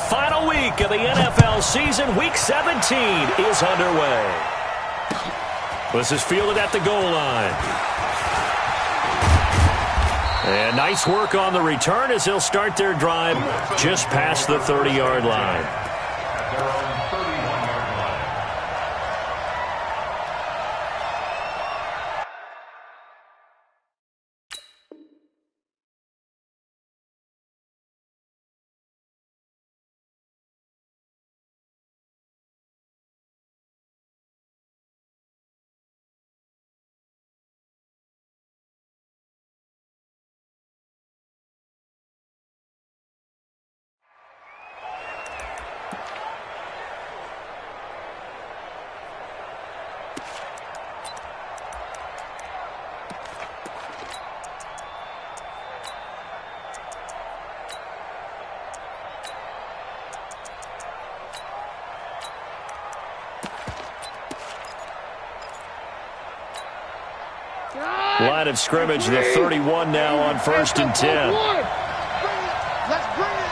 final week of the NFL season. Week 17 is underway. This is fielded at the goal line. And nice work on the return as they'll start their drive just past the 30-yard line. Line of scrimmage, the 31 now on 1st and 10. Let's bring it.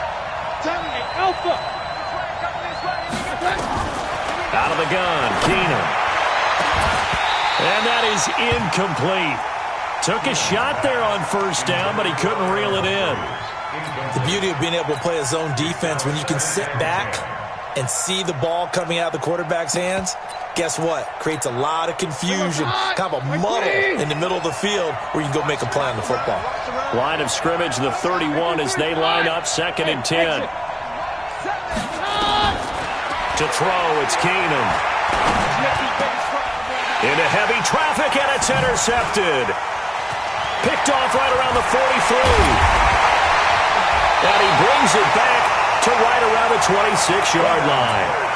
Alpha. Out of the gun, Keenum. And that is incomplete. Took a shot there on 1st down, but he couldn't reel it in. The beauty of being able to play a zone defense when you can sit back and see the ball coming out of the quarterback's hands. Guess what? Creates a lot of confusion, kind of a muddle in the middle of the field where you can go make a play on the football. Line of scrimmage, the 31 as they line up 2nd and 10. To throw, it's Keenum. Into heavy traffic, and it's intercepted. Picked off right around the 43. And he brings it back to right around the 26-yard line.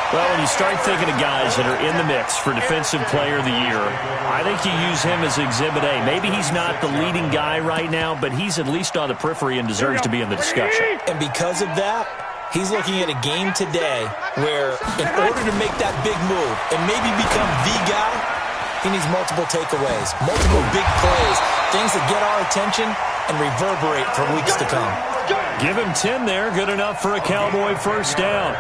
Well, when you start thinking of guys that are in the mix for Defensive Player of the Year, I think you use him as Exhibit A. Maybe he's not the leading guy right now, but he's at least on the periphery and deserves to be in the discussion. And because of that, he's looking at a game today where in order to make that big move and maybe become the guy, he needs multiple takeaways, multiple big plays, things that get our attention and reverberate for weeks to come. Give him 10 there, good enough for a Cowboy 1st down.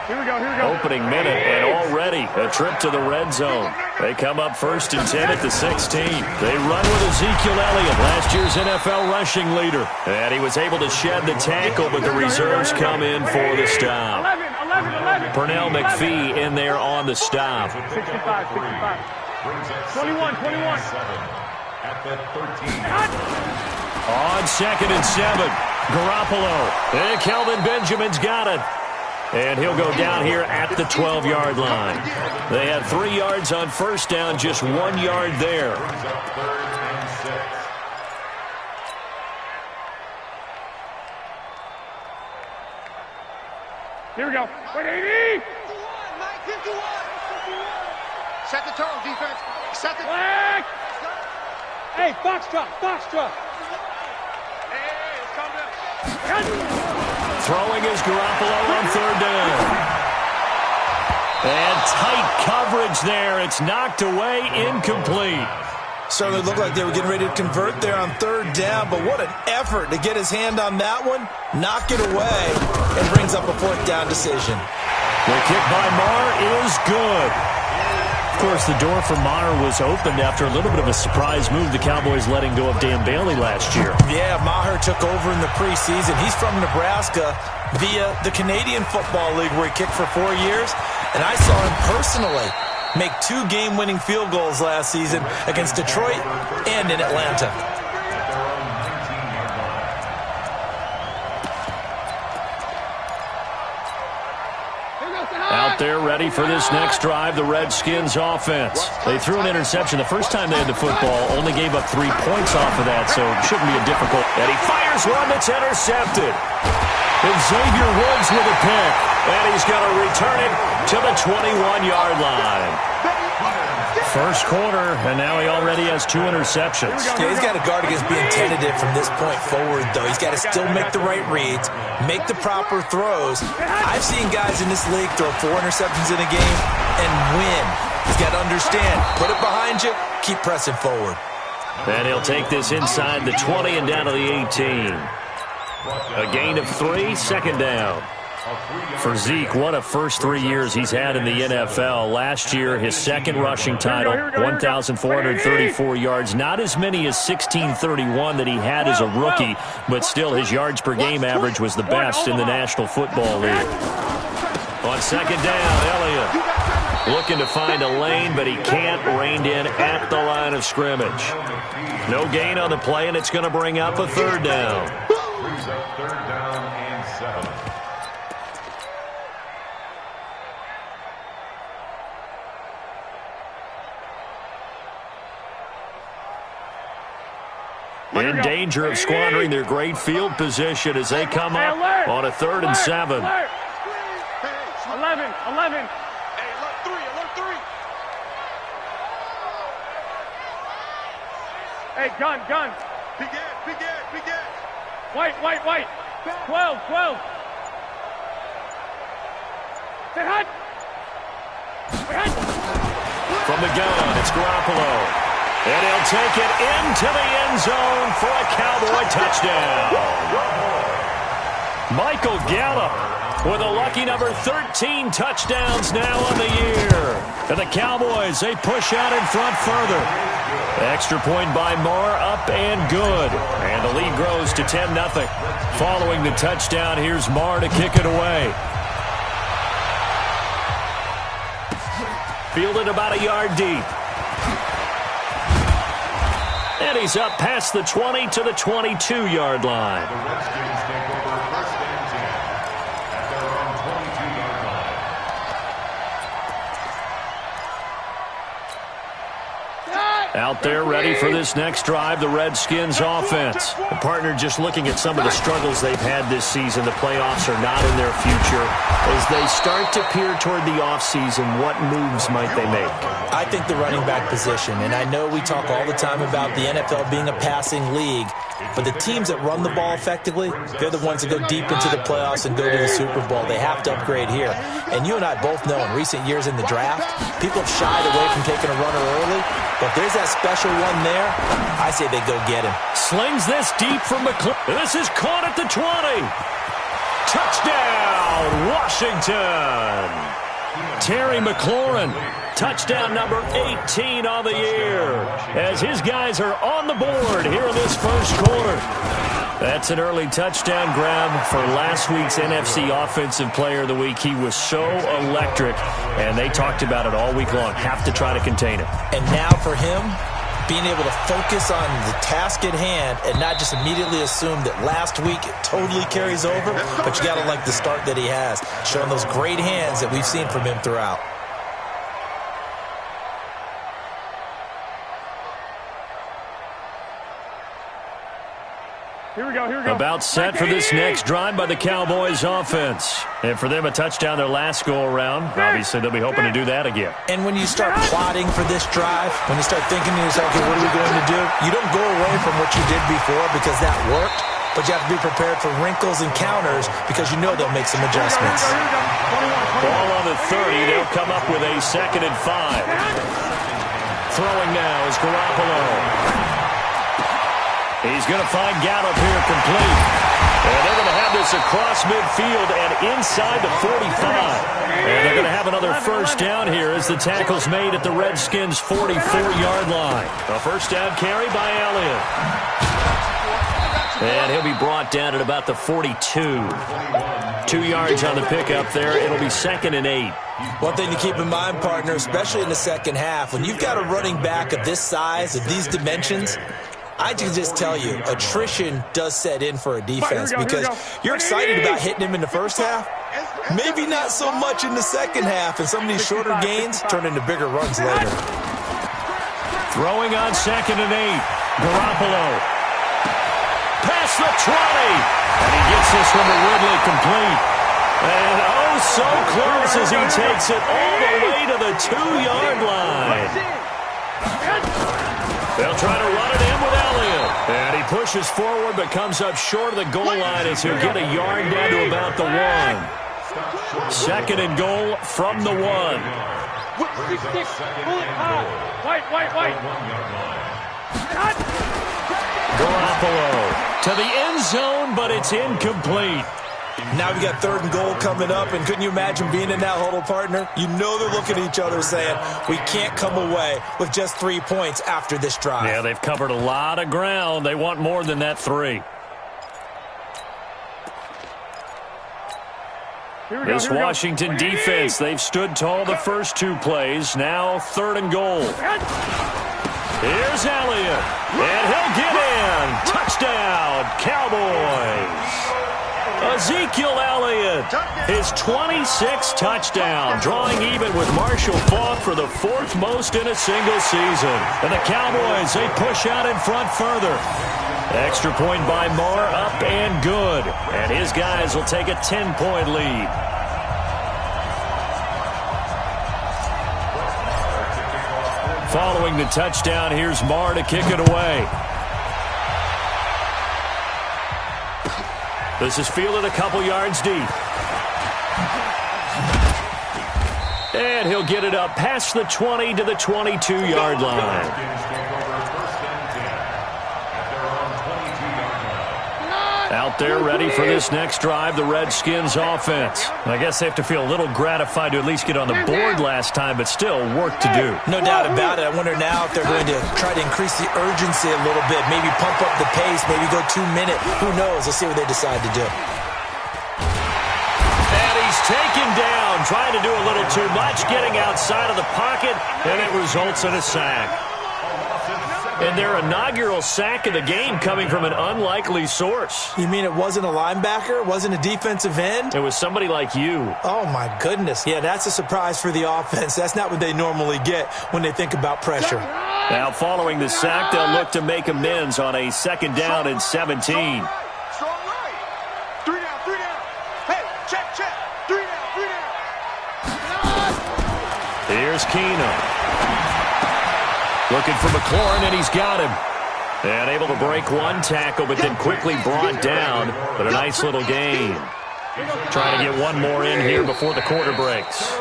Here we go. Opening minute, and already a trip to the red zone. They come up 1st and 10 at the 16. They run with Ezekiel Elliott, last year's NFL rushing leader. And he was able to shed the tackle, but the reserves come in for the stop. 11. Pernell McPhee in there on the stop. 65. 21. At the 13. On 2nd and 7, Garoppolo. And Kelvin Benjamin's got it. And he'll go down here at the 12-yard line. They had 3 yards on 1st down, just 1 yard there. Here we go. Wait, 80. 51. Set the tone, defense. Set the Flag. Hey, box drop. Hey, it's coming up. Throwing is Garoppolo on 3rd down. And tight coverage there. It's knocked away, incomplete. Certainly looked like they were getting ready to convert there on 3rd down, but what an effort to get his hand on that one, knock it away, and brings up a 4th down decision. The kick by Maher is good. Of course, the door for Maher was opened after a little bit of a surprise move, the Cowboys letting go of Dan Bailey last year. Yeah, Maher took over in the preseason. He's from Nebraska via the Canadian Football League where he kicked for 4 years, and I saw him personally make 2 game-winning field goals last season against Detroit and in Atlanta. Out there ready for this next drive, the Redskins offense. They threw an interception the first time they had the football, only gave up 3 points off of that, so it shouldn't be a difficult. And he fires one that's intercepted. And Xavier Woods with a pick, and he's going to return it to the 21-yard line. First quarter, and now he already has 2 interceptions. Yeah, he's got to guard against being tentative from this point forward, though. He's got to still make the right reads, make the proper throws. I've seen guys in this league throw 4 interceptions in a game and win. He's got to understand, put it behind you, keep pressing forward. And he'll take this inside the 20 and down to the 18. A gain of 3, 2nd down. For Zeke, what a first 3 years he's had in the NFL. Last year, his second rushing title, 1,434 yards. Not as many as 1,631 that he had as a rookie, but still his yards per game average was the best in the National Football League. On second down, Elliott looking to find a lane, but he can't. Reined in at the line of scrimmage. No gain on the play, and it's going to bring up a third down. Brings up third down and 7. In danger of squandering their great field position as they come up on a 3rd and 7. 11. Hey, alert 3, alert 3. Hey, gun. Big Ed. White. 12. Say hut. From the gun, it's Garoppolo. And he'll take it into the end zone for a Cowboy touchdown. Michael Gallup with a lucky number 13 touchdowns now on the year. And the Cowboys, they push out in front further. Extra point by Moore, up and good. And the lead grows to 10-0. Following the touchdown, here's Moore to kick it away. Fielded about a yard deep. And he's up past the 20 to the 22-yard line. The Redskins take over first and 10 at their own 22-yard line. Out there ready for this next drive, the Redskins offense. The partner just looking at some of the struggles they've had this season. The playoffs are not in their future. As they start to peer toward the offseason, what moves might they make? I think the running back position, and I know we talk all the time about the NFL being a passing league, but the teams that run the ball effectively, they're the ones that go deep into the playoffs and go to the Super Bowl. They have to upgrade here. And you and I both know in recent years in the draft, people have shied away from taking a runner early, but if there's that special one there, I say they go get him. Slings this deep from McLaurin. This is caught at the 20. Touchdown, Washington. Terry McLaurin, touchdown number 18 on the year, as his guys are on the board here in this first quarter. That's an early touchdown grab for last week's NFC Offensive Player of the Week. He was so electric, and they talked about it all week long. Have to try to contain him. And now for him, being able to focus on the task at hand and not just immediately assume that last week it totally carries over, but you got to like the start that he has, showing those great hands that we've seen from him throughout. Here we go. About set for this next drive by the Cowboys offense. And for them, a touchdown their last go-around. Obviously, they'll be hoping to do that again. And when you start plotting for this drive, when you start thinking to yourself, okay, what are we going to do? You don't go away from what you did before because that worked, but you have to be prepared for wrinkles and counters because you know they'll make some adjustments. Ball on the 30. They'll come up with a 2nd and 5. Throwing now is Garoppolo. He's going to find Gallup here complete. And they're going to have this across midfield and inside the 45. And they're going to have another first down here as the tackle's made at the Redskins' 44-yard line. A first down carry by Elliott. And he'll be brought down at about the 42. 2 yards on the pickup there. It'll be 2nd and 8. One thing to keep in mind, partner, especially in the second half, when you've got a running back of this size, of these dimensions, I can just tell you, attrition does set in for a defense because you're excited about hitting him in the first half. Maybe not so much in the second half, and some of these shorter gains turn into bigger runs later. Throwing on 2nd and 8. Garoppolo. Past the 20. And he gets this one to Ridley complete. And oh, so close as he takes it all the way to the 2-yard line. They'll try to run it in with Elliott. And he pushes forward but comes up short of the goal line as he'll get a yard down to about the 1. 2nd and goal from the 1. White. Garoppolo to the end zone, but it's incomplete. Now we got 3rd and goal coming up, and couldn't you imagine being in that huddle, partner? You know they're looking at each other saying, we can't come away with just 3 points after this drive. Yeah, they've covered a lot of ground. They want more than that 3. This Washington defense, they've stood tall the first 2 plays. Now 3rd and goal. Here's Elliott, and he'll get in. Touchdown, Cowboys. Ezekiel Elliott, his 26th touchdown, drawing even with Marshall Faulk for the 4th most in a single season. And the Cowboys, they push out in front further. Extra point by Marr, up and good. And his guys will take a 10-point lead. Following the touchdown, here's Marr to kick it away. This is fielded a couple yards deep. And he'll get it up past the 20 to the 22-yard line. Out there ready for this next drive, the Redskins offense. I guess they have to feel a little gratified to at least get on the board last time, but still work to do. No doubt about it. I wonder now if they're going to try to increase the urgency a little bit, maybe pump up the pace, maybe go 2-minute. Who knows? Let's see what they decide to do. And he's taken down, trying to do a little too much, getting outside of the pocket, and it results in a sack. And their inaugural sack of the game coming from an unlikely source. You mean it wasn't a linebacker? It wasn't a defensive end? It was somebody like you. Oh, my goodness. Yeah, that's a surprise for the offense. That's not what they normally get when they think about pressure. Now, following the sack, they'll look to make amends on a 2nd down and 17. Strong right. 3 down, 3 down. Hey, check. 3 down. Here's Keenum. Looking for McLaurin, and he's got him. And able to break one tackle, but then quickly brought down. But a nice little gain. Trying to get one more in here before the quarter breaks.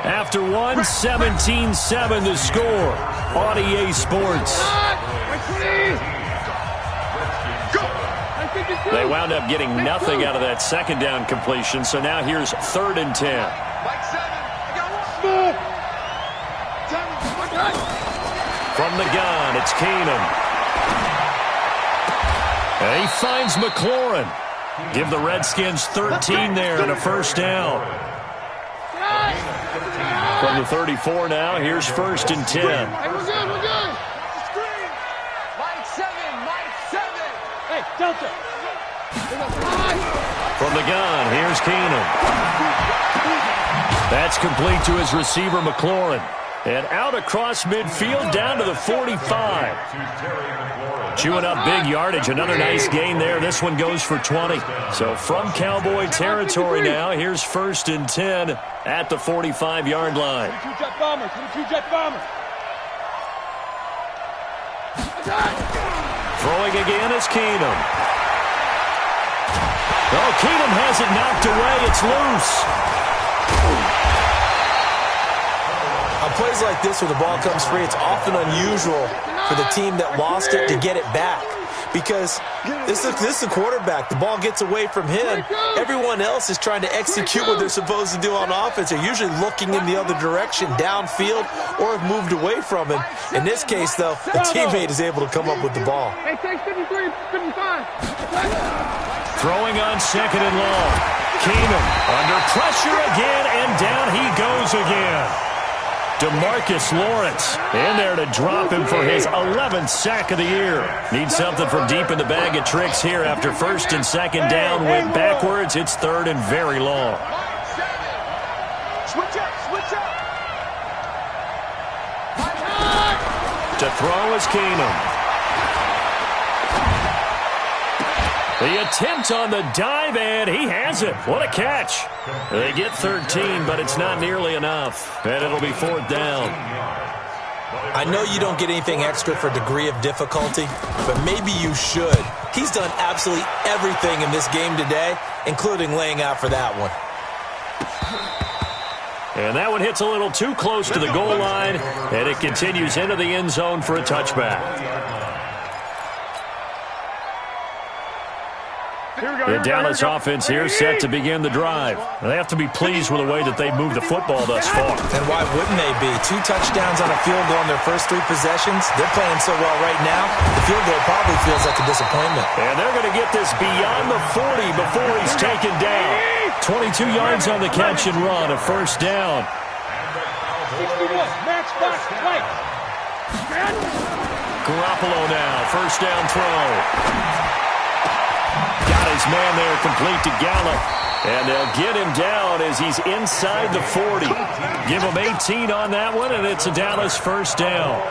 After one, 17-7 the score on EA Sports. They wound up getting nothing out of that 2nd down completion, so now here's 3rd and 10. From the gun, it's Keenum. And he finds McLaurin. Give the Redskins 13 there and a 1st down. From the 34 now, here's 1st and 10. We're good. Mike 7. Hey, Delta. From the gun, here's Keenum. That's complete to his receiver, McLaurin. And out across midfield, down to the 45. Chewing up big yardage. Another nice gain there. This one goes for 20. So from Cowboy territory now, here's 1st and 10 at the 45-yard line. 22 jet bombers. Throwing again is Keenum. Oh, Keenum has it knocked away. It's loose. On plays like this where the ball comes free, it's often unusual for the team that lost it to get it back. Because this is the quarterback. The ball gets away from him. Everyone else is trying to execute what they're supposed to do on offense. They're usually looking in the other direction, downfield, or have moved away from him. In this case, though, the teammate is able to come up with the ball. Hey, take 53, 55. Throwing on 2nd and long. Keenum under pressure again, and down he goes again. DeMarcus Lawrence in there to drop him for his 11th sack of the year. Needs something from deep in the bag of tricks here after 1st and 2nd down. Went backwards. It's 3rd and very long. Switch up. To throw is Keenum. The attempt on the dive, and he has it. What a catch. They get 13, but it's not nearly enough. And it'll be 4th down. I know you don't get anything extra for degree of difficulty, but maybe you should. He's done absolutely everything in this game today, including laying out for that one. And that one hits a little too close to the goal line, and it continues into the end zone for a touchback. The Dallas offense here set to begin the drive. They have to be pleased with the way that they moved the football thus far. And why wouldn't they be? 2 touchdowns on a field goal in their first 3 possessions. They're playing so well right now, the field goal probably feels like a disappointment. And they're going to get this beyond the 40 before he's taken down. 22 yards on the catch and run, a first down. 61, match box, right. Garoppolo now, first down throw. Got his man there, complete to Gallup. And they'll get him down as he's inside the 40. Give him 18 on that one, and it's a Dallas first down.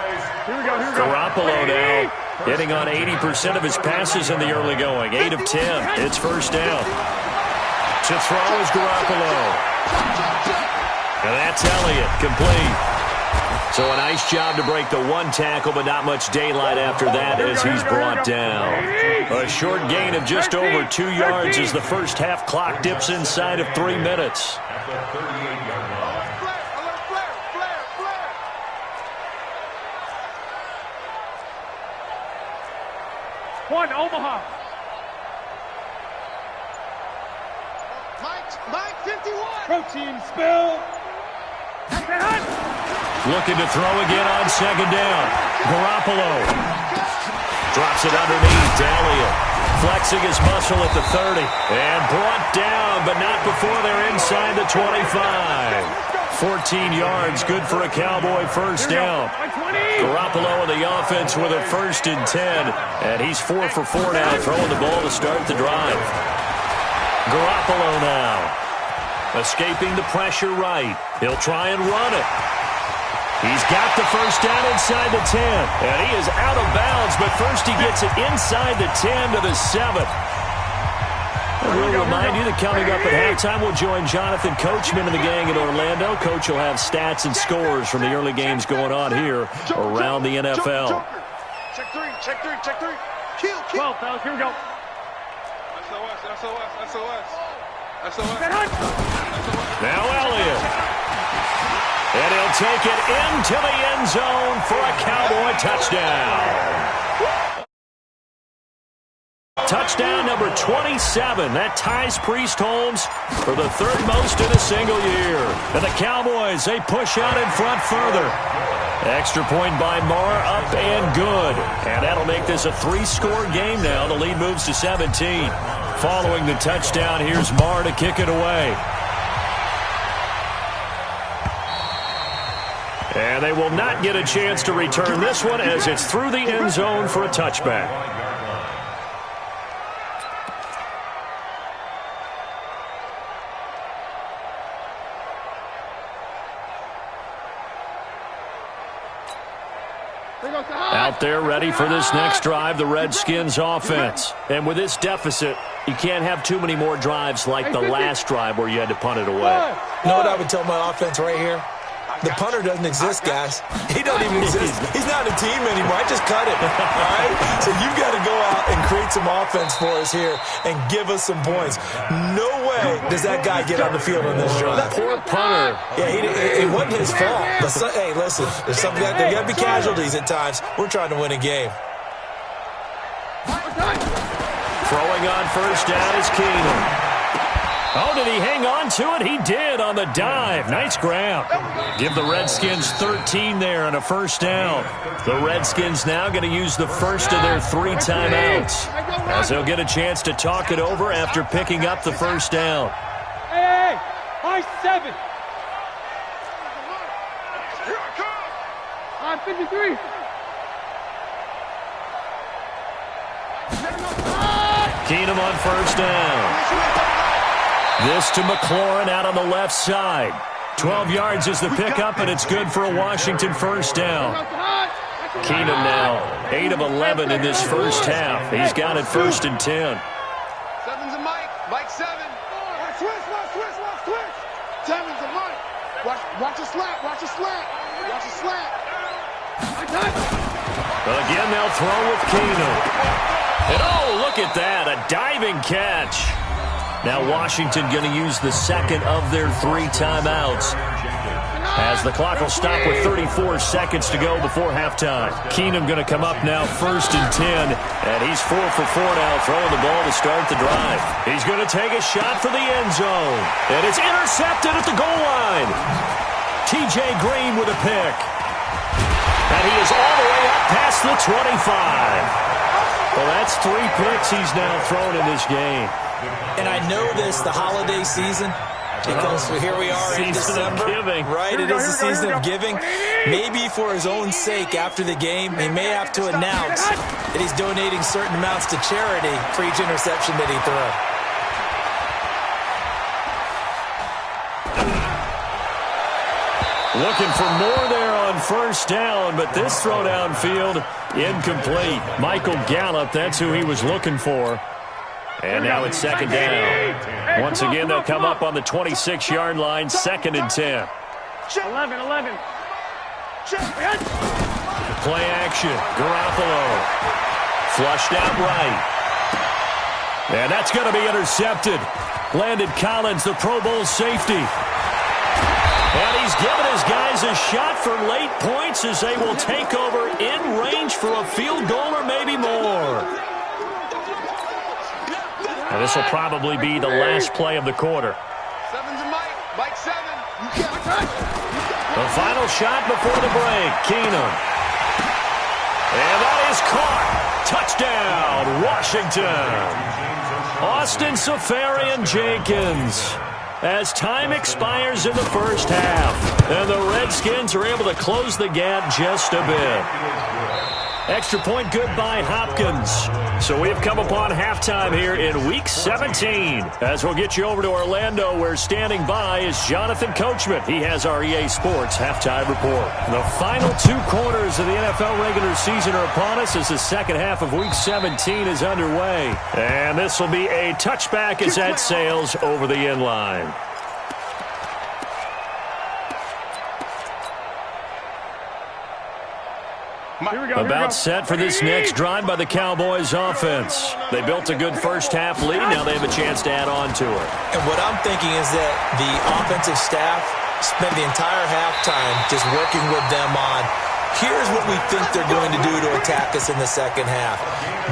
Garoppolo now hitting on 80% of his passes in the early going. 8 of 10. It's first down. To throw is Garoppolo. And that's Elliott, complete. So a nice job to break the 1 tackle, but not much daylight after that as he's brought down. A short gain of just over 2 yards as the first half clock dips inside of 3 minutes. At the 38-yard line. One, Omaha. Mike, 51. Protein spill. Looking to throw again on second down. Garoppolo drops it underneath to Elliott. Flexing his muscle at the 30. And brought down, but not before they're inside the 25. 14 yards, good for a Cowboy first down. Garoppolo in the offense with a first and 10. And he's 4 for 4 now, throwing the ball to start the drive. Garoppolo now. Escaping the pressure right. He'll try and run it. He's got the first down inside the 10. And he is out of bounds, but first he gets it inside the 10 to the 7. We'll remind you that coming up at halftime, we'll join Jonathan Coachman and the gang in Orlando. Coach will have stats and scores from the early games going on here around the NFL. Check three. Kill. 12, fellas, here we go. SOS. Now Elliott. And he'll take it into the end zone for a Cowboy touchdown. Touchdown number 27. That ties Priest Holmes for the 3rd most in a single year. And the Cowboys, they push out in front further. Extra point by Marr, up and good. And that'll make this a 3-score game now. The lead moves to 17. Following the touchdown, here's Marr to kick it away. And they will not get a chance to return this one as it's through the end zone for a touchback. Out there ready for this next drive, the Redskins offense. And with this deficit, you can't have too many more drives like the last drive where you had to punt it away. You know what I would tell my offense right here? The punter doesn't exist, guys. He don't even exist. He's not a team anymore. I just cut him. All right? So you've got to go out and create some offense for us here and give us some points. No way does that guy get on the field on this drive. That poor punter. Yeah, it wasn't his fault. But hey, listen, there's there got to be casualties at times. We're trying to win a game. Throwing on first down is Keenum. Oh, did he hang on to it? He did on the dive. Nice grab. Give the Redskins 13 there and a first down. The Redskins now going to use the first of their 3 timeouts as they'll get a chance to talk it over after picking up the first down. Hey, high 7. I'm 53. Keenum on first down. This to McLaurin out on the left side. 12 yards is the pickup, and it's good for a Washington first down. Keenum now 8 of 11 in this first half. He's got it first and 10. 7's a Mike. Mike 7. Switch. 7's a Mike. Watch a slant. Again, they'll throw with Keenum. And oh, look at that, a diving catch. Now Washington going to use the second of their 3 timeouts as the clock will stop with 34 seconds to go before halftime. Keenum going to come up now 1st and 10, and he's 4 for 4 now, throwing the ball to start the drive. He's going to take a shot for the end zone, and it's intercepted at the goal line. T.J. Green with a pick, and he is all the way up past the 25. Well, that's 3 picks he's now thrown in this game. And I know this, the holiday season, because here we are in December, right? It is the season of giving. Maybe for his own sake after the game, he may have to announce that he's donating certain amounts to charity for each interception that he threw. Looking for more there on 1st down, but this throw downfield, incomplete. Michael Gallup, that's who he was looking for. And now it's 2nd down. Once again, they'll come up on the 26-yard line, 2nd and 10. 11. Play action. Garoppolo. Flushed out right. And that's going to be intercepted. Landon Collins, the Pro Bowl safety. And he's given his guys a shot for late points as they will take over in range for a field goal or maybe more. And this will probably be the last play of the quarter. 7's a Mike. Mike 7. The final shot before the break. Keenum. And that is caught. Touchdown, Washington. Austin Seferian-Jenkins. As time expires in the 1st half, and the Redskins are able to close the gap just a bit. Extra point good by Hopkins. So we have come upon halftime here in Week 17. As we'll get you over to Orlando, where standing by is Jonathan Coachman. He has our EA Sports halftime report. The final 2 quarters of the NFL regular season are upon us as the 2nd half of Week 17 is underway. And this will be a touchback as that sails over the end line. About set for this next drive by the Cowboys offense. They built a good 1st half lead. Now they have a chance to add on to it. And what I'm thinking is that the offensive staff spent the entire halftime just working with them on, here's what we think they're going to do to attack us in the 2nd half.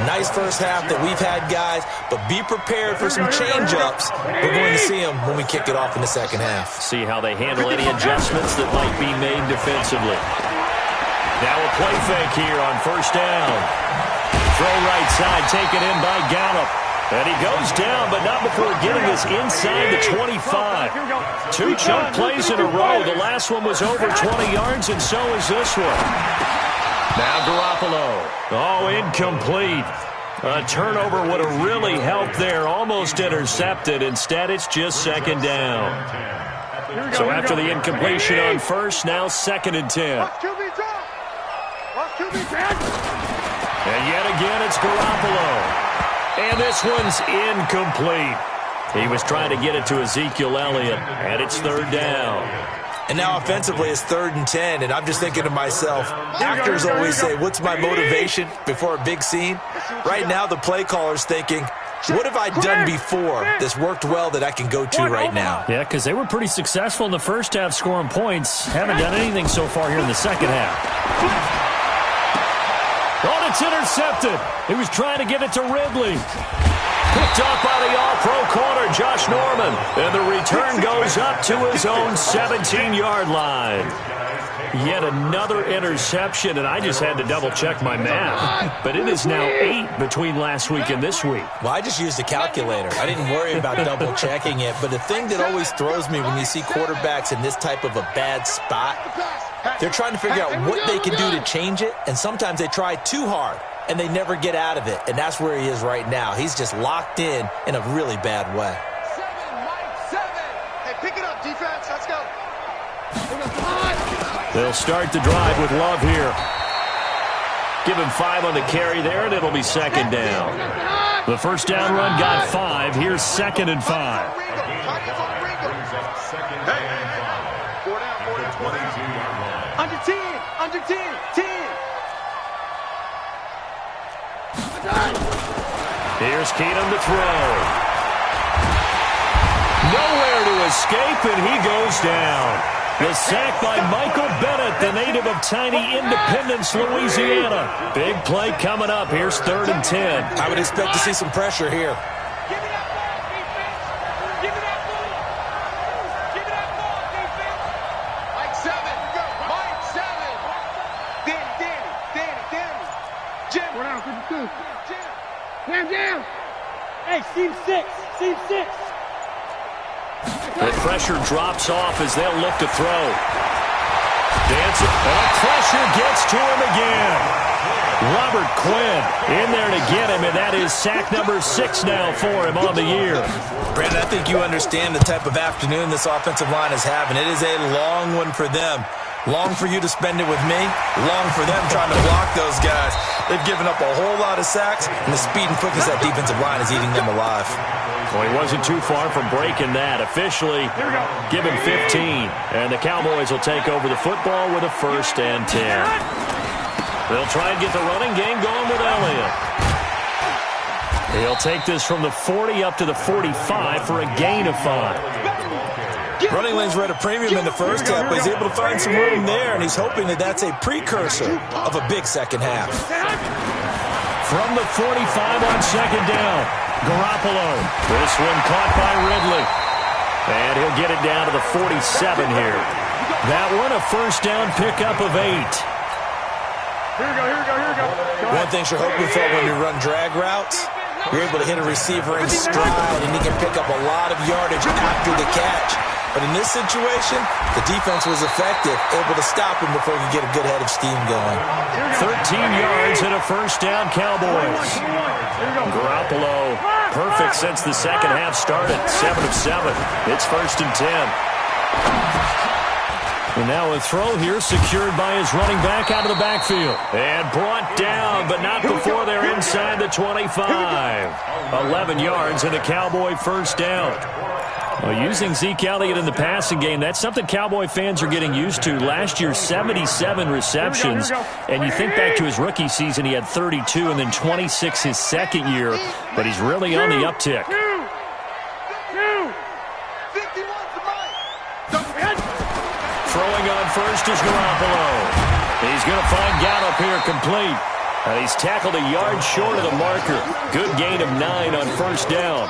Nice 1st half that we've had, guys, but be prepared for some change-ups. We're going to see them when we kick it off in the 2nd half. See how they handle any adjustments that might be made defensively. Now a play fake here on 1st down. Throw right side, taken in by Gallup. And he goes down, but not before getting this inside the 25. 2 chunk plays in a row. The last one was over 20 yards, and so is this one. Now Garoppolo. Oh, incomplete. A turnover would have really helped there. Almost intercepted. Instead, it's just 2nd down. So after the incompletion on 1st, now 2nd and 10. And yet again, it's Garoppolo. And this one's incomplete. He was trying to get it to Ezekiel Elliott, and it's 3rd down. And now offensively, it's 3rd and 10, and I'm just thinking to myself, actors always say, what's my motivation before a big scene? Right now, the play caller's thinking, what have I done before that's worked well that I can go to right now? Yeah, because they were pretty successful in the 1st half scoring points. Haven't done anything so far here in the 2nd half. Oh, it's intercepted. He was trying to get it to Ridley. Picked up by the all-pro corner, Josh Norman. And the return goes up to his own 17-yard line. Yet another interception, and I just had to double-check my math. But it is now 8 between last week and this week. Well, I just used a calculator. I didn't worry about double-checking it. But the thing that always throws me when you see quarterbacks in this type of a bad spot, they're trying to figure out what they can do to change it, and sometimes they try too hard, and they never get out of it. And that's where he is right now. He's just locked in a really bad way. 7, Mike 7. Hey, pick it up, defense. Let's go. They'll start the drive with Love here. Give him 5 on the carry there, and it'll be 2nd down. The 1st down run got 5. Here's 2nd and 5. Under 10. Under 10. 10. Here's Keenum to throw. Nowhere to escape, and he goes down. The sack by Michael Bennett, the native of tiny Independence, Louisiana. Big play coming up. Here's 3rd and 10. I would expect to see some pressure here. Give me that ball, defense. Give me that ball. Give me that ball, defense. Mike 7. Mike 7. Danny. Jim. What else? Jim. Jam. Hey, seam 6. Seam 6. The pressure drops off as they'll look to throw. Dancing. And pressure gets to him again. Robert Quinn in there to get him, and that is sack number 6 now for him on the year. Brandon, I think you understand the type of afternoon this offensive line is having. It is a long one for them. Long for you to spend it with me. Long for them trying to block those guys. They've given up a whole lot of sacks, and the speed and quickness of that defensive line is eating them alive. Well, he wasn't too far from breaking that. Officially, give him 15. And the Cowboys will take over the football with a 1st and 10. They'll try and get the running game going with Elliott. He'll take this from the 40 up to the 45 for a gain of 5. Running lanes were at a premium in the first half, but he's able to find some room there, and he's hoping that that's a precursor of a big second half. From the 45 on 2nd down, Garoppolo. This one caught by Ridley. And he'll get it down to the 47 here. That one a 1st down pickup of 8. Here we go. One thing you're hoping for when you run drag routes, you're able to hit a receiver in stride, and he can pick up a lot of yardage after the catch. But in this situation, the defense was effective, able to stop him before he could get a good head of steam going. 13 yards and a 1st down, Cowboys. Garoppolo, perfect since the second half started. 7 of 7. It's 1st and 10. And now a throw here secured by his running back out of the backfield. And brought down, but not before they're inside the 25. 11 yards and a Cowboy 1st down. Well, using Zeke Elliott in the passing game, that's something Cowboy fans are getting used to. Last year, 77 receptions. And you think back to his rookie season, he had 32 and then 26 his second year. But he's really on the uptick. 51 to Mike. Throwing on first is Garoppolo. He's going to find Gallup here complete. And he's tackled a yard short of the marker. Good gain of 9 on 1st down.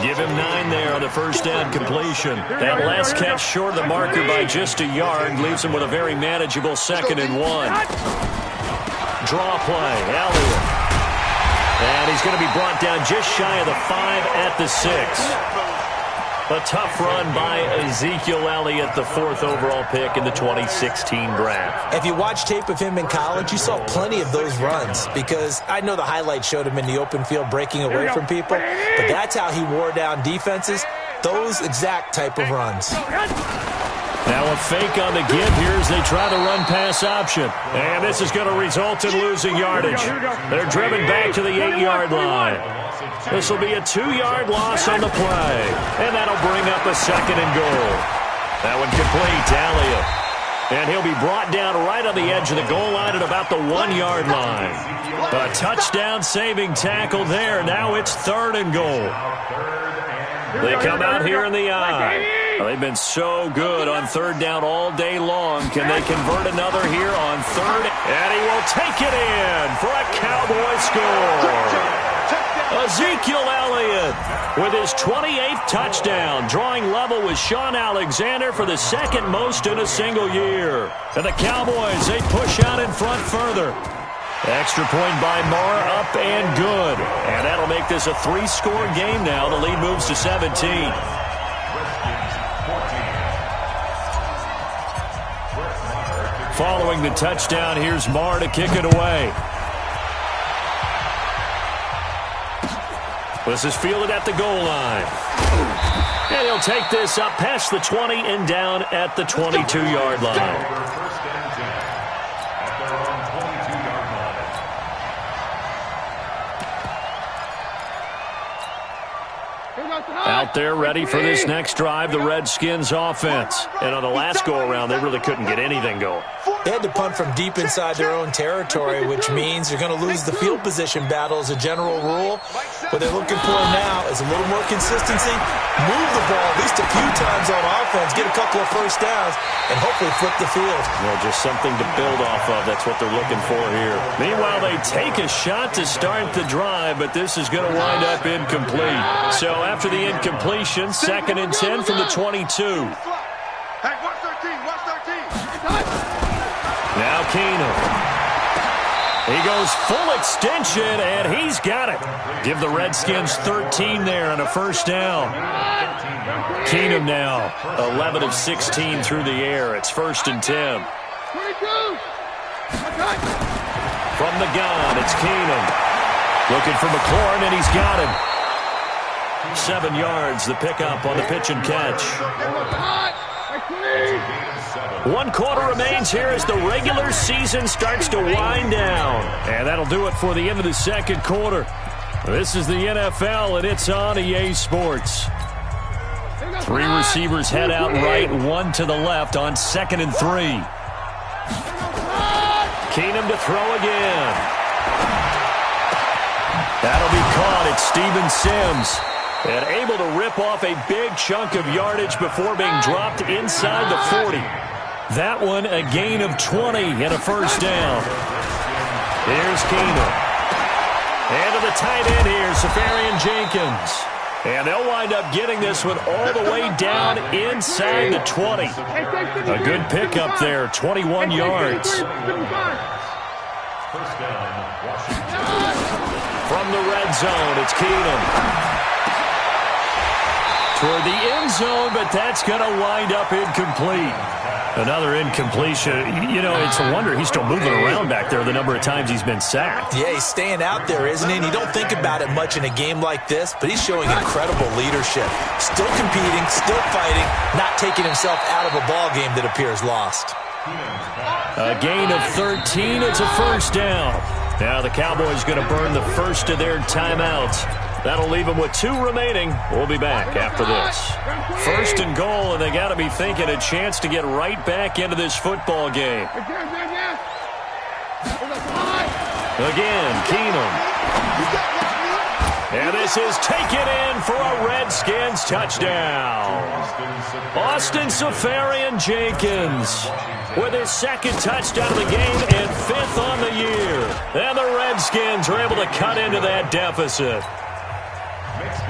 Give him 9 there on the 1st down completion. That last catch short of the marker by just a yard leaves him with a very manageable 2nd and 1. Draw play, Elliott. And he's going to be brought down just shy of the 5 at the 6. A tough run by Ezekiel Elliott, the 4th overall pick in the 2016 draft. If you watch tape of him in college, you saw plenty of those runs, because I know the highlights showed him in the open field breaking away from people, but that's how he wore down defenses, those exact type of runs. Now a fake on the give here as they try the run-pass option. And this is going to result in losing yardage. They're driven back to the 8-yard line. This will be a 2-yard loss on the play. And that'll bring up a 2nd and goal. That one complete to Elliott. And he'll be brought down right on the edge of the goal line at about the 1-yard line. A touchdown-saving tackle there. Now it's 3rd and goal. They come out here in the eye. They've been so good on 3rd down all day long. Can they convert another here on 3rd? And he will take it in for a Cowboy score. Ezekiel Elliott with his 28th touchdown, drawing level with Sean Alexander for the 2nd most in a single year. And the Cowboys, they push out in front further. Extra point by Marr, up and good. And that'll make this a 3-score game now. The lead moves to 17. Following the touchdown, here's Marr to kick it away. This is fielded at the goal line. And he'll take this up past the 20 and down at the 22-yard line. Out there ready for this next drive, the Redskins offense. And on the last go-around, they really couldn't get anything going. They had to punt from deep inside their own territory, which means you're going to lose the field position battle as a general rule. What they're looking for now is a little more consistency, move the ball at least a few times on offense, get a couple of first downs, and hopefully flip the field. Well, just something to build off of. That's what they're looking for here. Meanwhile, they take a shot to start the drive, but this is going to wind up incomplete. So after the incompletion, 2nd and 10 from the 22. Hey, watch 13, watch 13. Now Keenum. He goes full extension, and he's got it. Give the Redskins 13 there and a first down. Keenum now 11 of 16 through the air. It's 1st and 10. 22. From the gun, it's Keenum. Looking for McLaurin, and he's got him. 7 yards, the pickup on the pitch and catch. 1 quarter remains here as the regular season starts to wind down. And that'll do it for the end of the 2nd quarter. This is the NFL, and it's on EA Sports. 3 receivers head out right, 1 to the left on 2nd and 3. Keenum to throw again. That'll be caught. It's Steven Sims. And able to rip off a big chunk of yardage before being dropped inside the 40. That one a gain of 20 and a first down. Here's Keenum. And to the tight end here, Safarian Jenkins. And they'll wind up getting this one all the way down inside the 20. A good pickup there, 21 yards. From the red zone, it's Keenum. Toward the end zone, but that's going to wind up incomplete. Another incompletion. You know, it's a wonder he's still moving around back there the number of times he's been sacked. Yeah, he's staying out there, isn't he? And you don't think about it much in a game like this, but he's showing incredible leadership. Still competing, still fighting, not taking himself out of a ball game that appears lost. A gain of 13. It's a first down. Now the Cowboys going to burn the first of their timeouts. That'll leave them with 2 remaining. We'll be back after this. 1st and goal, and they got to be thinking a chance to get right back into this football game. Again, Keenum. And this is taken in for a Redskins touchdown. Austin Safarian Jenkins with his 2nd touchdown of the game and 5th on the year. And the Redskins are able to cut into that deficit.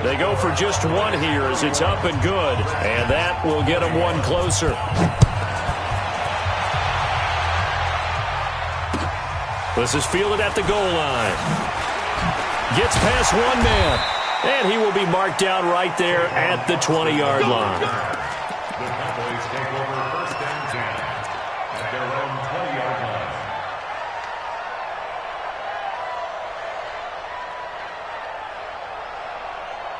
They go for just 1 here as it's up and good, and that will get them 1 closer. This is fielded at the goal line. Gets past 1 man, and he will be marked down right there at the 20-yard line. The Cowboys take over 1st and 10 at their own 20-yard line.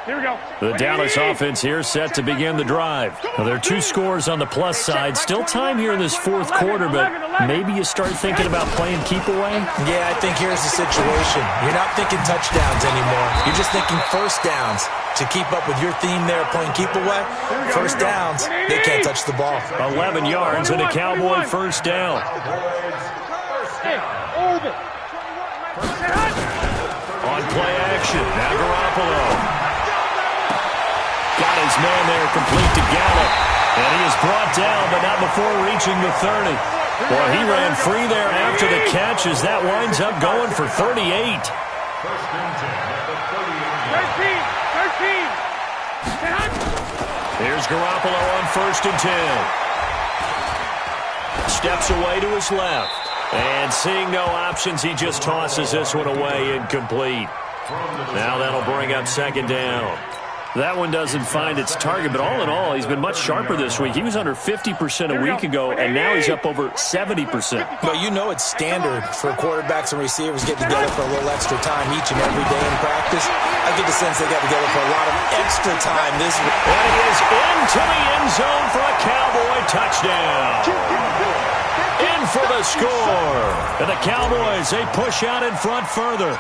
Here we go. The Dallas offense here set to begin the drive. Now, there are 2 scores on the plus side. Still time here in this 4th quarter, but maybe you start thinking about playing keep away? Yeah, I think here's the situation. You're not thinking touchdowns anymore. You're just thinking first downs. To keep up with your theme there, playing keep away, first downs, they can't touch the ball. 11 yards and a Cowboy first down. On play action, now Garoppolo. Got his man there, complete to Gallup. And he is brought down, but not before reaching the 30. Boy, he ran free there after the catch as that winds up going for 38. 1st and 10 at the 38. 13. Here's Garoppolo on 1st and 10. Steps away to his left. And seeing no options, he just tosses this one away incomplete. Now that'll bring up 2nd down. That one doesn't find its target, but all in all, he's been much sharper this week. He was under 50% a week ago, and now he's up over 70%. But you know it's standard for quarterbacks and receivers get together for a little extra time each and every day in practice. I get the sense they got together for a lot of extra time this week. And he is into the end zone for a Cowboy touchdown. In for the score. And the Cowboys, they push out in front further.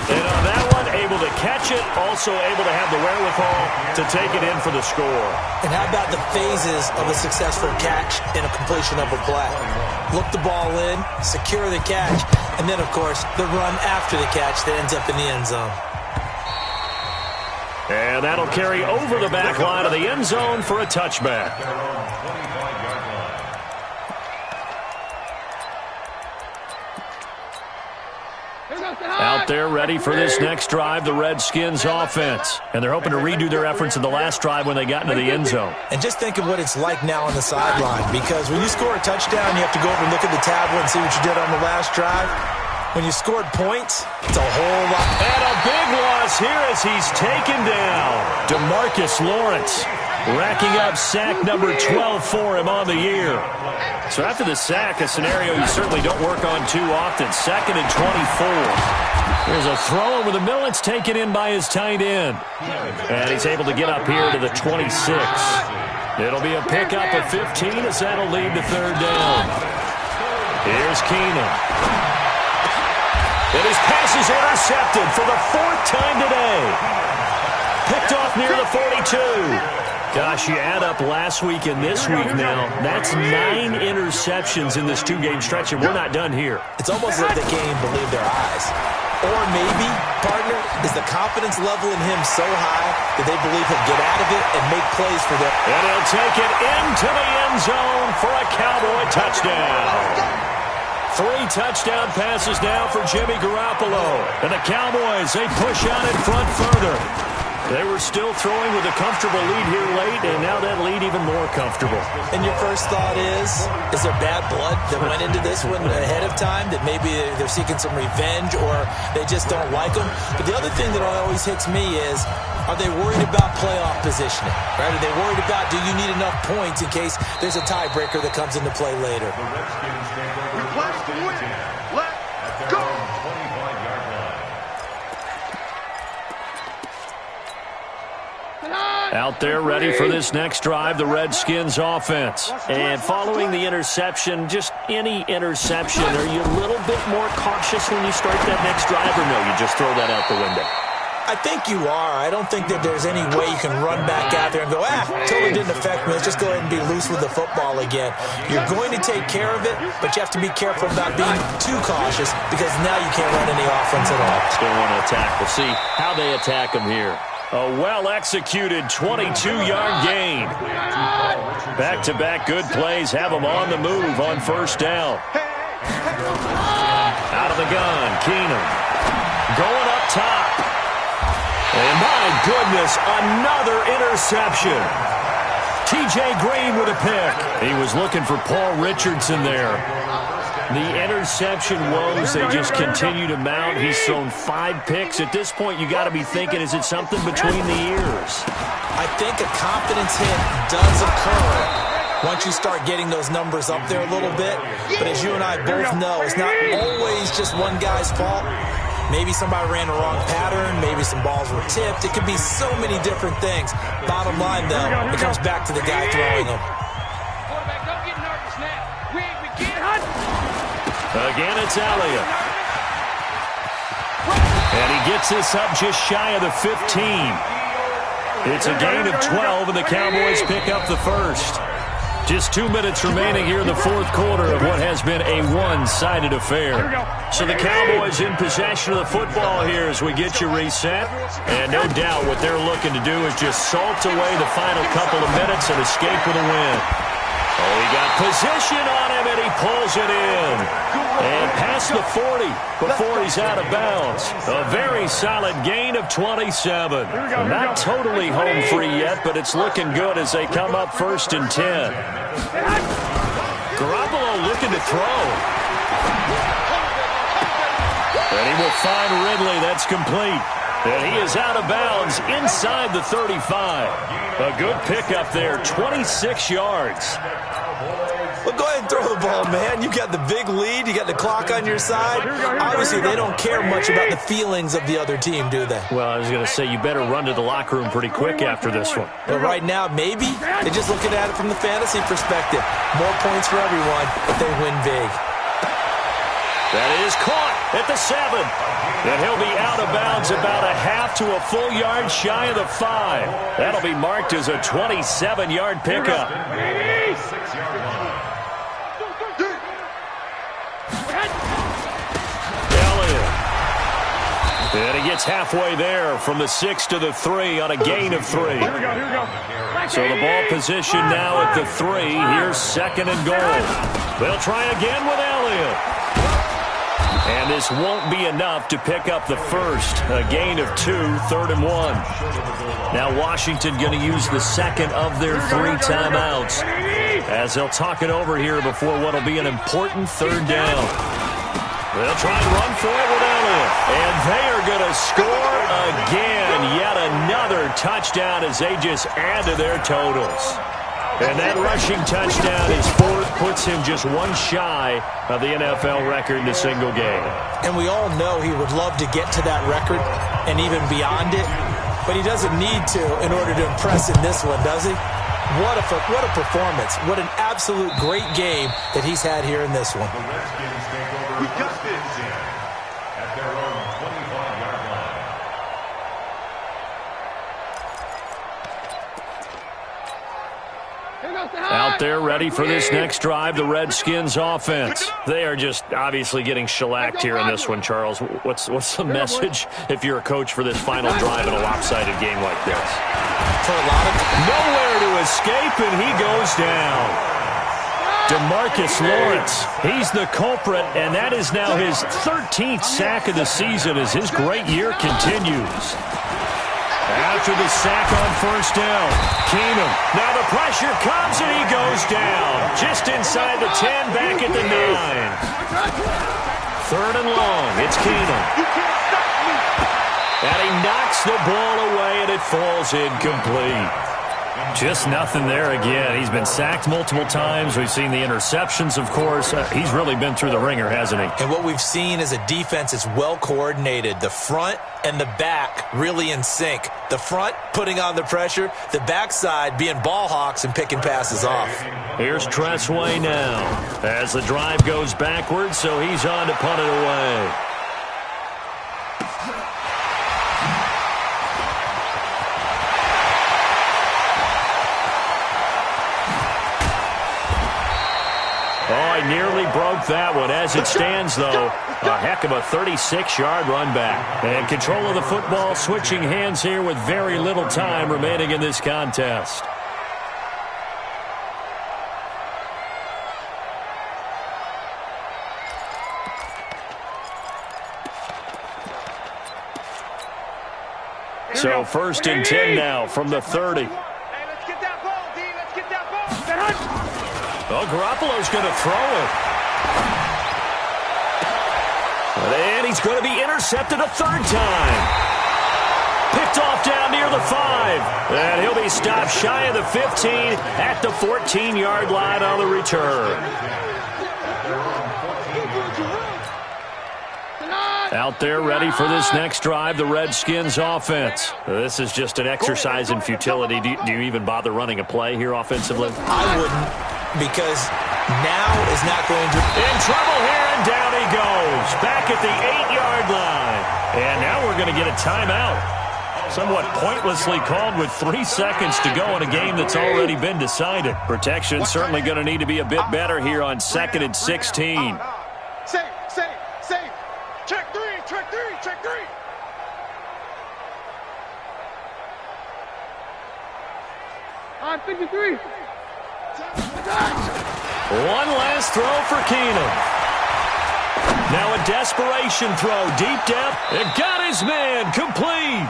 And on that one, able to catch it, also able to have the wherewithal to take it in for the score. And how about the phases of a successful catch and a completion of a play? Look the ball in, secure the catch, and then, of course, the run after the catch that ends up in the end zone. And that'll carry over the back line of the end zone for a touchback. Out there ready for this next drive, the Redskins offense. And they're hoping to redo their efforts in the last drive when they got into the end zone. And just think of what it's like now on the sideline, because when you score a touchdown, you have to go over and look at the tablet and see what you did on the last drive. When you scored points, it's a whole lot. And a big loss here as he's taken down. DeMarcus Lawrence racking up sack number 12 for him on the year. So after the sack, a scenario you certainly don't work on too often. 2nd and 24. There's a throw over the middle. It's taken in by his tight end. And he's able to get up here to the 26. It'll be a pickup of 15 as that'll lead to 3rd down. Here's Keenum. And his pass is intercepted for the 4th time today. Picked off near the 42. Gosh, you add up last week and this week now. That's 9 interceptions in this 2-game stretch, and we're not done here. It's almost like they can't even believe their eyes. Or maybe, partner, is the confidence level in him so high that they believe he'll get out of it and make plays for them. And he'll take it into the end zone for a Cowboy touchdown. 3 touchdown passes now for Jimmy Garoppolo. And the Cowboys, they push out in front further. They were still throwing with a comfortable lead here late, and now that lead even more comfortable. And your first thought is there bad blood that went into this one ahead of time, that maybe they're seeking some revenge or they just don't like them? But the other thing that always hits me is, are they worried about playoff positioning? Right? Are they worried about, do you need enough points in case there's a tiebreaker that comes into play later? Request to win. Let's go. Out there ready for this next drive, the Redskins offense. And following the interception, just any interception, are you a little bit more cautious when you start that next drive, or no, you just throw that out the window? I think you are. I don't think that there's any way you can run back out there and go, totally didn't affect me. Let's just go ahead and be loose with the football again. You're going to take care of it, but you have to be careful about being too cautious because now you can't run any offense at all. Still want to attack. We'll see how they attack him here. A well-executed 22-yard gain. Back-to-back good plays have them on the move on 1st down. Out of the gun, Keenum. Going up top. And my goodness, another interception. T.J. Green with a pick. He was looking for Paul Richardson there. The interception woes, they just continue to mount. He's thrown 5 picks. At this point, you got to be thinking, is it something between the ears? I think a confidence hit does occur once you start getting those numbers up there a little bit. But as you and I both know, it's not always just one guy's fault. Maybe somebody ran the wrong pattern. Maybe some balls were tipped. It could be so many different things. Bottom line, though, it comes back to the guy throwing them. Quarterback, don't get nervous now. We get hot. Again, it's Elliott. And he gets this up just shy of the 15. It's a gain of 12, and the Cowboys pick up the first. Just 2 minutes remaining here in the 4th quarter of what has been a one-sided affair. So the Cowboys in possession of the football here as we get you reset. And no doubt what they're looking to do is just salt away the final couple of minutes and escape with a win. Oh, he got position on him, and he pulls it in. And past the 40 before he's out of bounds. A very solid gain of 27. Not totally home free yet, but it's looking good as they come up 1st and 10. Garoppolo looking to throw. And he will find Ridley. That's complete. And he is out of bounds inside the 35. A good pickup there, 26 yards. Well, go ahead and throw the ball, man. You got the big lead. You got the clock on your side. Obviously, they don't care much about the feelings of the other team, do they? Well, I was going to say, you better run to the locker room pretty quick after this one. But right now, maybe they're just looking at it from the fantasy perspective. More points for everyone if they win big. That is caught at the 7. And he'll be out of bounds about a half to a full yard shy of the 5. That'll be marked as a 27-yard pickup. 6-yard line. Elliott. And he gets halfway there from the 6 to the 3 on a gain of 3. Here we go. So the ball position now at the 3. Here's 2nd and goal. They'll try again with Elliott. And this won't be enough to pick up the first. A gain of 2, 3rd and 1. Now Washington going to use the second of their 3 timeouts as they'll talk it over here before what will be an important 3rd down. They'll try and run for it with Elliott. And they are going to score again. Yet another touchdown as they just add to their totals. And that rushing touchdown is 4th, puts him just 1 shy of the NFL record in a single game. And we all know he would love to get to that record and even beyond it, but he doesn't need to in order to impress in this one, does he? What a performance. What an absolute great game that he's had here in this one. The Redskins take over Wisconsin at their own 25-yard line. Out there ready for this next drive, the Redskins offense. They are just obviously getting shellacked here in this one, Charles. What's the message if you're a coach for this final drive in a lopsided game like this? For a lot of nowhere to escape, and he goes down. DeMarcus Lawrence, he's the culprit, and that is now his 13th sack of the season as his great year continues. After the sack on 1st down, Keenum. Now the pressure comes and he goes down. Just inside the 10, back at the 9. 3rd and long, it's Keenum. And he knocks the ball away and it falls incomplete. Just nothing there again. He's been sacked multiple times. We've seen the interceptions, of course. He's really been through the ringer, hasn't he? And what we've seen is a defense that's well coordinated. The front and the back really in sync. The front putting on the pressure, the backside being ball hawks and picking passes off. Here's Tressway now as the drive goes backwards, so he's on to punt it away. Oh, he nearly broke that one. As it stands, though, a heck of a 36-yard run back. And control of the football switching hands here with very little time remaining in this contest. So 1st and 10 now from the 30. Hey, let's get that ball, D. Let's get that ball. Oh, Garoppolo's going to throw it. And he's going to be intercepted a 3rd time. Picked off down near the 5. And he'll be stopped shy of the 15 at the 14-yard line on the return. Out there ready for this next drive, the Redskins offense. This is just an exercise in futility. Do you even bother running a play here offensively? I wouldn't, because now is not going to... In trouble here, and down he goes. Back at the 8-yard line. And now we're going to get a timeout. Somewhat pointlessly called with 3 seconds to go in a game that's already been decided. Protection certainly going to need to be a bit better here on 2nd and 16. Safe. Check three. On 53. One last throw for Keenum. Now a desperation throw, deep depth, and got his man, complete.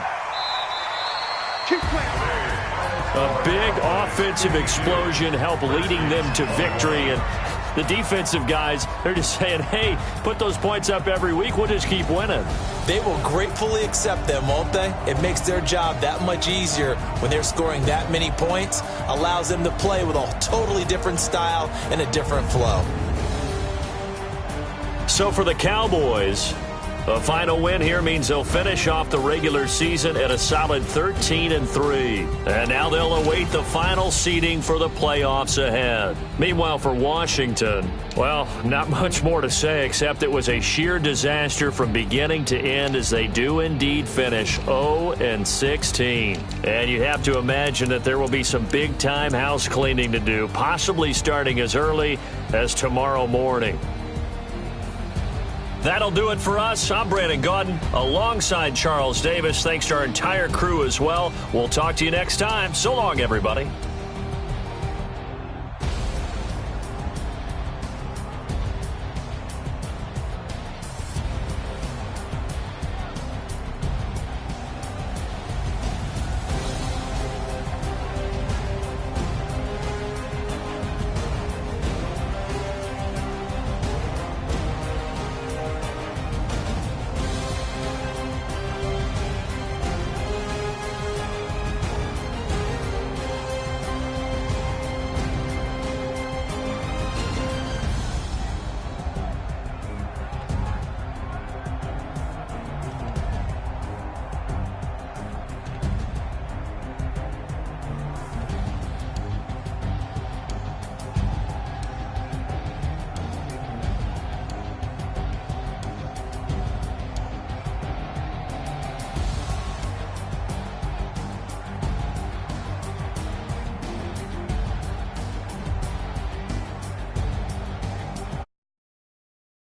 A big offensive explosion helped leading them to victory, and the defensive guys, they're just saying, hey, put those points up every week, we'll just keep winning. They will gratefully accept them, won't they? It makes their job that much easier when they're scoring that many points, allows them to play with a totally different style and a different flow. So for the Cowboys, a final win here means they'll finish off the regular season at a solid 13-3. And now they'll await the final seeding for the playoffs ahead. Meanwhile, for Washington, well, not much more to say except it was a sheer disaster from beginning to end as they do indeed finish 0-16. And you have to imagine that there will be some big-time house cleaning to do, possibly starting as early as tomorrow morning. That'll do it for us. I'm Brandon Gaudin alongside Charles Davis. Thanks to our entire crew as well. We'll talk to you next time. So long, everybody.